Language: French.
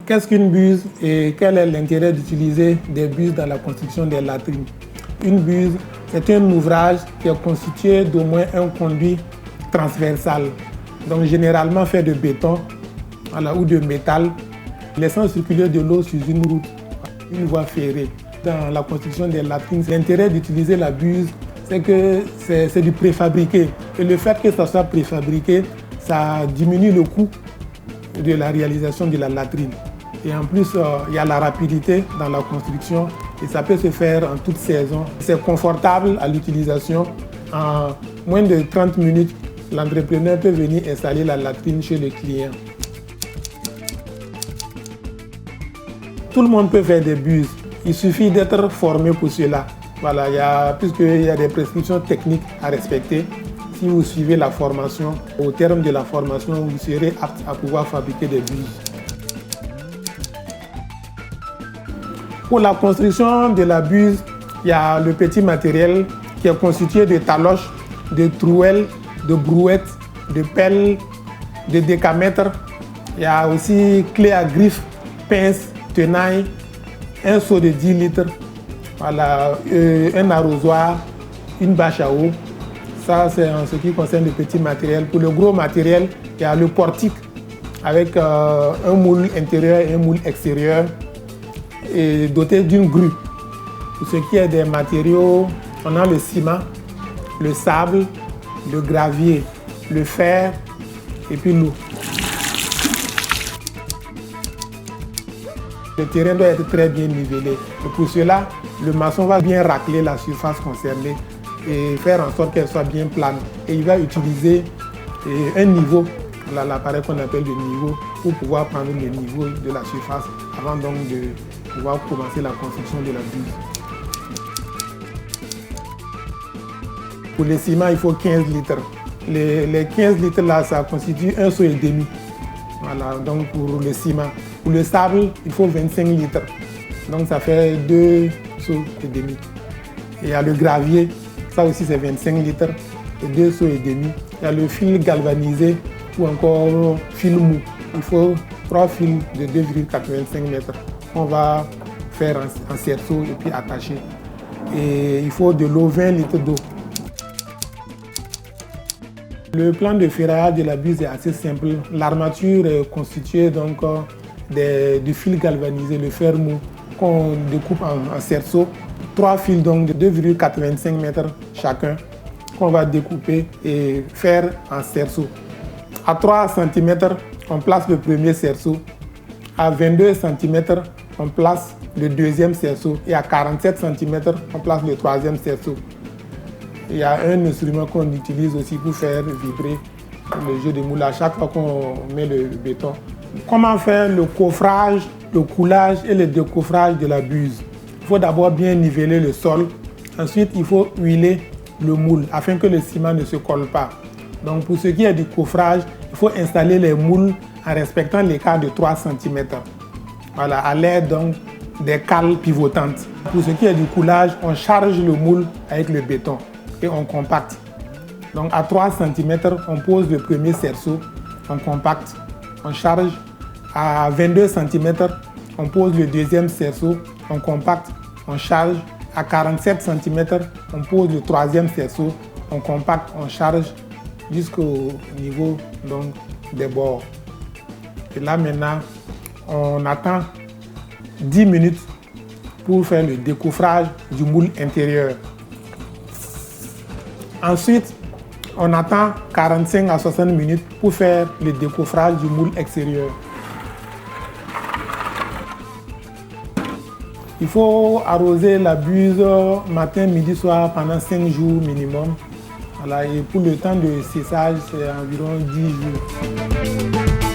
Qu'est-ce qu'une buse et quel est l'intérêt d'utiliser des buses dans la construction des latrines? Une buse, c'est un ouvrage qui est constitué d'au moins un conduit transversal, donc généralement fait de béton ou de métal, laissant circuler de l'eau sur une route, une voie ferrée. Dans la construction des latrines, l'intérêt d'utiliser la buse, c'est que c'est du préfabriqué. Et le fait que ça soit préfabriqué, ça diminue le coût de la réalisation de la latrine. Et en plus, il y a la rapidité dans la construction et ça peut se faire en toute saison. C'est confortable à l'utilisation. En moins de 30 minutes, l'entrepreneur peut venir installer la latrine chez le client. Tout le monde peut faire des buses. Il suffit d'être formé pour cela. Voilà, puisqu'il y a des prescriptions techniques à respecter. Si vous suivez la formation, au terme de la formation, vous serez apte à pouvoir fabriquer des buses. Pour la construction de la buse, il y a le petit matériel qui est constitué de taloches, de trouelles, de brouettes, de pelles, de décamètres. Il y a aussi clé à griffe, pince, tenaille, un seau de 10 litres, un arrosoir, une bâche à eau. Ça, c'est en ce qui concerne le petit matériel. Pour le gros matériel, il y a le portique avec un moule intérieur et un moule extérieur et doté d'une grue. Pour ce qui est des matériaux, on a le ciment, le sable, le gravier, le fer et puis l'eau. Le terrain doit être très bien nivelé. Et pour cela, le maçon va bien racler la surface concernée et faire en sorte qu'elle soit bien plane. Et il va utiliser un niveau, l'appareil qu'on appelle le niveau, pour pouvoir prendre le niveau de la surface avant donc de pouvoir commencer la construction de la buse. Pour le ciment, il faut 15 litres. Les 15 litres là, ça constitue un seau et demi. Voilà, donc pour le ciment. Pour le sable, il faut 25 litres. Donc ça fait 2 seaux et demi. Et il y a le gravier, ça aussi c'est 25 litres et 2 seaux et demi. Il y a le fil galvanisé ou encore fil mou. Il faut 3 fils de 2,85 mètres qu'on va faire en cerceau et puis attacher. Et il faut de l'eau, 20 litres d'eau. Le plan de ferraillage de la buse est assez simple. L'armature est constituée donc du fil galvanisé, le fer mou, qu'on découpe en cerceau. 3 fils donc de 2,85 mètres chacun qu'on va découper et faire en cerceau. À 3 cm, on place le premier cerceau. À 22 cm, on place le deuxième cerceau. Et à 47 cm, on place le troisième cerceau. Il y a un instrument qu'on utilise aussi pour faire vibrer le jeu de moule à chaque fois qu'on met le béton. Comment faire le coffrage, le coulage et le décoffrage de la buse? Il faut d'abord bien niveler le sol. Ensuite, il faut huiler le moule afin que le ciment ne se colle pas. Donc pour ce qui est du coffrage, il faut installer les moules en respectant l'écart de 3 cm. Voilà, à l'aide donc des cales pivotantes. Pour ce qui est du coulage, on charge le moule avec le béton et on compacte. Donc à 3 cm, on pose le premier cerceau, on compacte, on charge. À 22 cm, on pose le deuxième cerceau, on compacte, on charge. À 47 cm, on pose le troisième cerceau, on compacte, on charge jusqu'au niveau donc, des bords. Et là maintenant, on attend 10 minutes pour faire le décoffrage du moule intérieur. Ensuite, on attend 45 à 60 minutes pour faire le décoffrage du moule extérieur. Il faut arroser la buse matin, midi, soir pendant 5 jours minimum. Voilà, et pour le temps de séchage, c'est environ 10 jours.